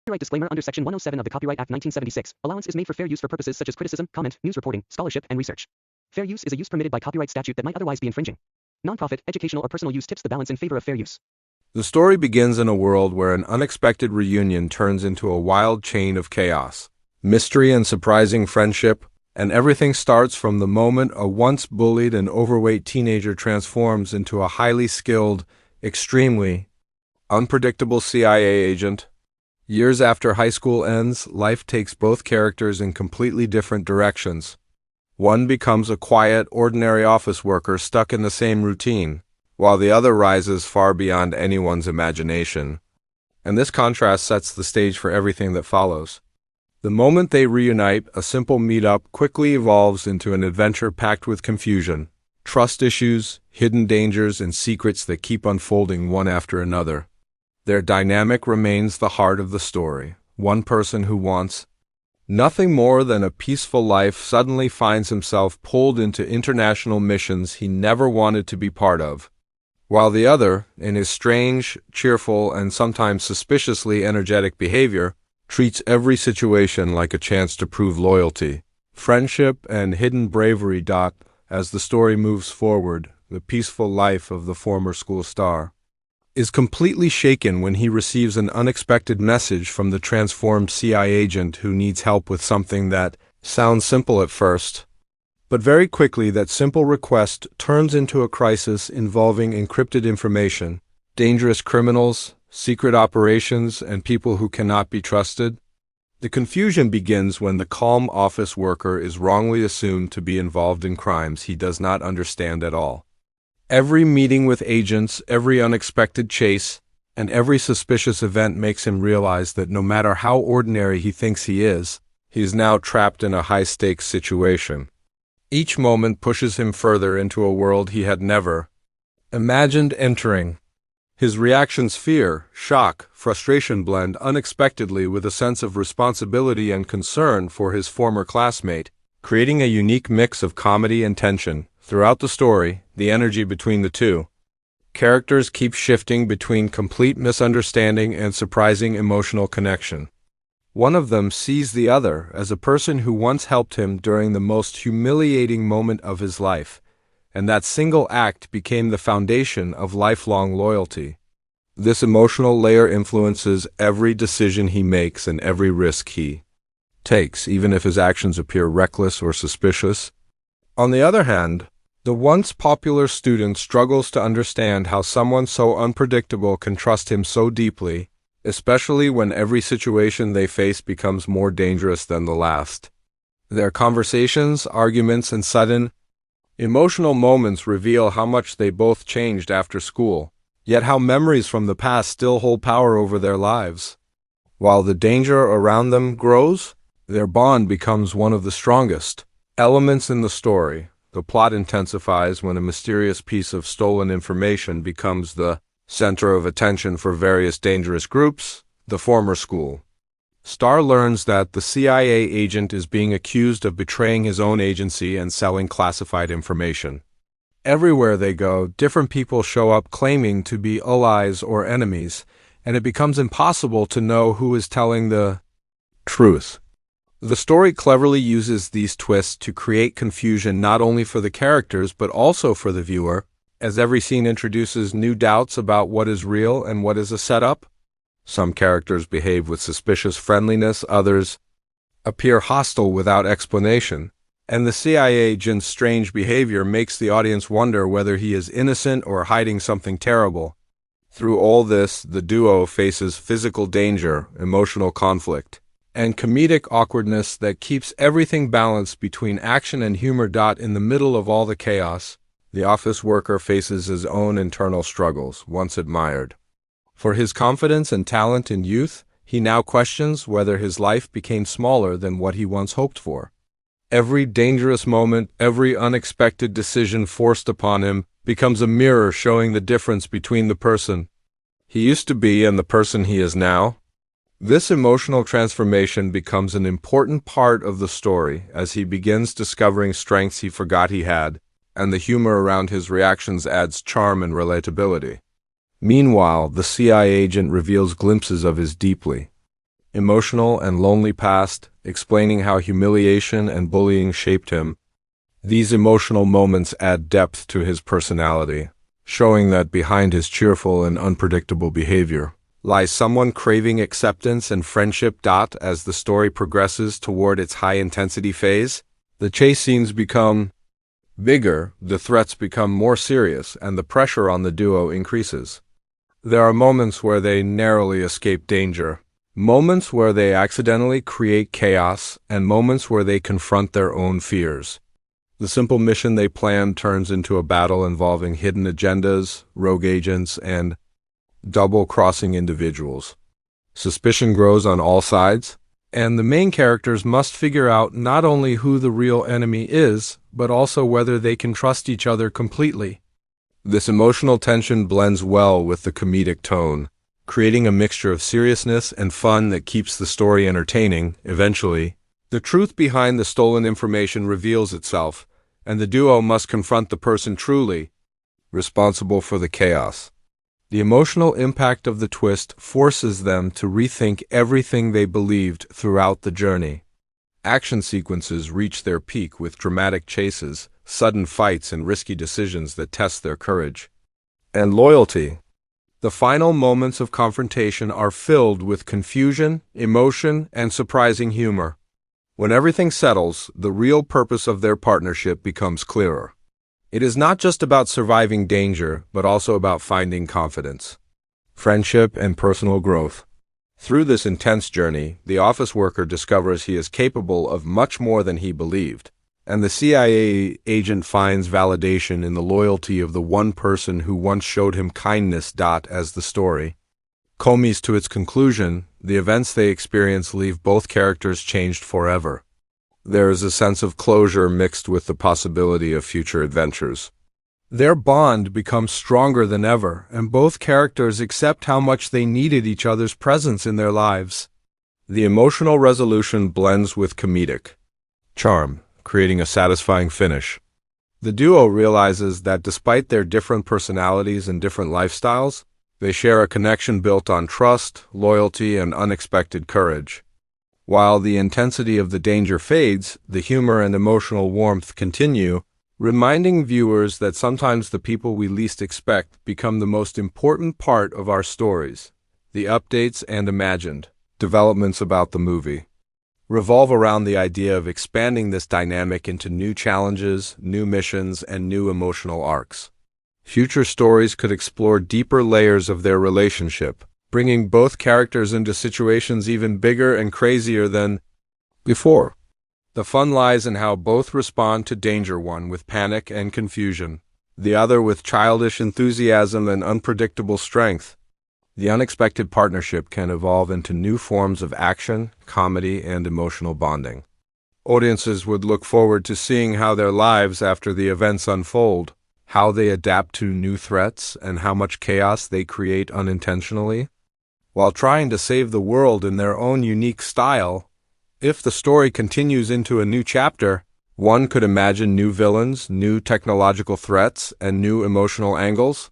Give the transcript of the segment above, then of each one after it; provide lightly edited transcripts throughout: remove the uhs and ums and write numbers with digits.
Copyright disclaimer under Section 107 of the Copyright Act 1976. Allowance is made for fair use for purposes such as criticism, comment, news reporting, scholarship, and research. Fair use is a use permitted by copyright statute that might otherwise be infringing. Nonprofit, educational, or personal use tips the balance in favor of fair use. The story begins in a world where an unexpected reunion turns into a wild chain of chaos, mystery and surprising friendship, and everything starts from the moment a once bullied and overweight teenager transforms into a highly skilled, extremely unpredictable CIA agent. Years after high school ends, life takes both characters in completely different directions. One becomes a quiet, ordinary office worker stuck in the same routine, while the other rises far beyond anyone's imagination. And this contrast sets the stage for everything that follows. The moment they reunite, a simple meetup quickly evolves into an adventure packed with confusion, trust issues, hidden dangers, and secrets that keep unfolding one after another. Their dynamic remains the heart of the story. One person who wants nothing more than a peaceful life suddenly finds himself pulled into international missions he never wanted to be part of, while the other, in his strange, cheerful, and sometimes suspiciously energetic behavior, treats every situation like a chance to prove loyalty, friendship, and hidden bravery. As the story moves forward, the peaceful life of the former school star is completely shaken when he receives an unexpected message from the transformed CIA agent who needs help with something that sounds simple at first. But very quickly that simple request turns into a crisis involving encrypted information, dangerous criminals, secret operations, and people who cannot be trusted. The confusion begins when the calm office worker is wrongly assumed to be involved in crimes he does not understand at all. Every meeting with agents, every unexpected chase, and every suspicious event makes him realize that no matter how ordinary he thinks he is now trapped in a high-stakes situation. Each moment pushes him further into a world he had never imagined entering. His reactions fear, shock, frustration blend unexpectedly with a sense of responsibility and concern for his former classmate, creating a unique mix of comedy and tension. Throughout the story, the energy between the two characters keeps shifting between complete misunderstanding and surprising emotional connection. One of them sees the other as a person who once helped him during the most humiliating moment of his life, and that single act became the foundation of lifelong loyalty. This emotional layer influences every decision he makes and every risk he takes, even if his actions appear reckless or suspicious. On the other hand, the once popular student struggles to understand how someone so unpredictable can trust him so deeply, especially when every situation they face becomes more dangerous than the last. Their conversations, arguments, and sudden emotional moments reveal how much they both changed after school, yet how memories from the past still hold power over their lives. While the danger around them grows, their bond becomes one of the strongest elements in the story. The plot intensifies when a mysterious piece of stolen information becomes the center of attention for various dangerous groups. The former school star learns that the CIA agent is being accused of betraying his own agency and selling classified information. Everywhere they go, different people show up claiming to be allies or enemies, and it becomes impossible to know who is telling the truth. The story cleverly uses these twists to create confusion not only for the characters but also for the viewer, as every scene introduces new doubts about what is real and what is a setup. Some characters behave with suspicious friendliness, others appear hostile without explanation, and the CIA agent's strange behavior makes the audience wonder whether he is innocent or hiding something terrible. Through all this, the duo faces physical danger, emotional conflict, and comedic awkwardness that keeps everything balanced between action and humor. In the middle of all the chaos, the office worker faces his own internal struggles, once admired for his confidence and talent in youth. He now questions whether his life became smaller than what he once hoped for. Every dangerous moment, every unexpected decision forced upon him becomes a mirror showing the difference between the person he used to be and the person he is now. This emotional transformation becomes an important part of the story as he begins discovering strengths he forgot he had, and the humor around his reactions adds charm and relatability. Meanwhile, the CIA agent reveals glimpses of his deeply emotional and lonely past, explaining how humiliation and bullying shaped him. These emotional moments add depth to his personality, showing that behind his cheerful and unpredictable behavior lies someone craving acceptance and friendship. As the story progresses toward its high-intensity phase, the chase scenes become bigger, the threats become more serious, and the pressure on the duo increases. There are moments where they narrowly escape danger, moments where they accidentally create chaos, and moments where they confront their own fears. The simple mission they plan turns into a battle involving hidden agendas, rogue agents, and double-crossing individuals. Suspicion grows on all sides, and the main characters must figure out not only who the real enemy is, but also whether they can trust each other completely. This emotional tension blends well with the comedic tone, creating a mixture of seriousness and fun that keeps the story entertaining. Eventually, the truth behind the stolen information reveals itself, and the duo must confront the person truly responsible for the chaos. The emotional impact of the twist forces them to rethink everything they believed throughout the journey. Action sequences reach their peak with dramatic chases, sudden fights, and risky decisions that test their courage and loyalty. The final moments of confrontation are filled with confusion, emotion, and surprising humor. When everything settles, the real purpose of their partnership becomes clearer. It is not just about surviving danger, but also about finding confidence, friendship, and personal growth. Through this intense journey, the office worker discovers he is capable of much more than he believed, and the CIA agent finds validation in the loyalty of the one person who once showed him kindness. As the story comes to its conclusion, the events they experience leave both characters changed forever. There is a sense of closure mixed with the possibility of future adventures. Their bond becomes stronger than ever, and both characters accept how much they needed each other's presence in their lives. The emotional resolution blends with comedic charm, creating a satisfying finish. The duo realizes that despite their different personalities and different lifestyles, they share a connection built on trust, loyalty, and unexpected courage. While the intensity of the danger fades, the humor and emotional warmth continue, reminding viewers that sometimes the people we least expect become the most important part of our stories. The updates and imagined developments about the movie revolve around the idea of expanding this dynamic into new challenges, new missions, and new emotional arcs. Future stories could explore deeper layers of their relationship, bringing both characters into situations even bigger and crazier than before. The fun lies in how both respond to danger, one with panic and confusion, the other with childish enthusiasm and unpredictable strength. The unexpected partnership can evolve into new forms of action, comedy, and emotional bonding. Audiences would look forward to seeing how their lives after the events unfold, how they adapt to new threats, and how much chaos they create unintentionally, while trying to save the world in their own unique style. If the story continues into a new chapter, one could imagine new villains, new technological threats, and new emotional angles.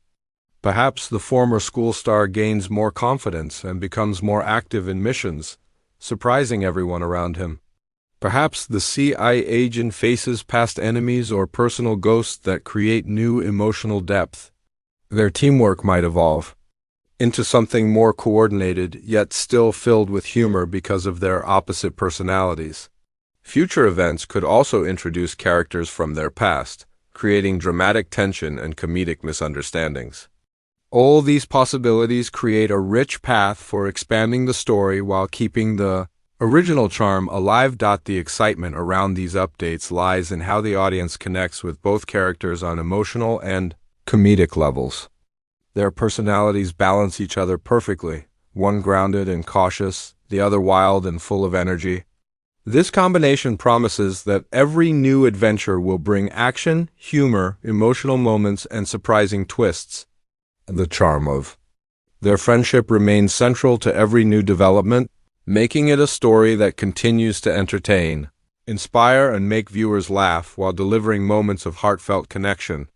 Perhaps the former school star gains more confidence and becomes more active in missions, surprising everyone around him. Perhaps the CIA agent faces past enemies or personal ghosts that create new emotional depth. Their teamwork might evolve into something more coordinated, yet still filled with humor because of their opposite personalities. Future events could also introduce characters from their past, creating dramatic tension and comedic misunderstandings. All these possibilities create a rich path for expanding the story while keeping the original charm alive. The excitement around these updates lies in how the audience connects with both characters on emotional and comedic levels. Their personalities balance each other perfectly, one grounded and cautious, the other wild and full of energy. This combination promises that every new adventure will bring action, humor, emotional moments, and surprising twists. The charm of their friendship remains central to every new development, making it a story that continues to entertain, inspire, and make viewers laugh while delivering moments of heartfelt connection.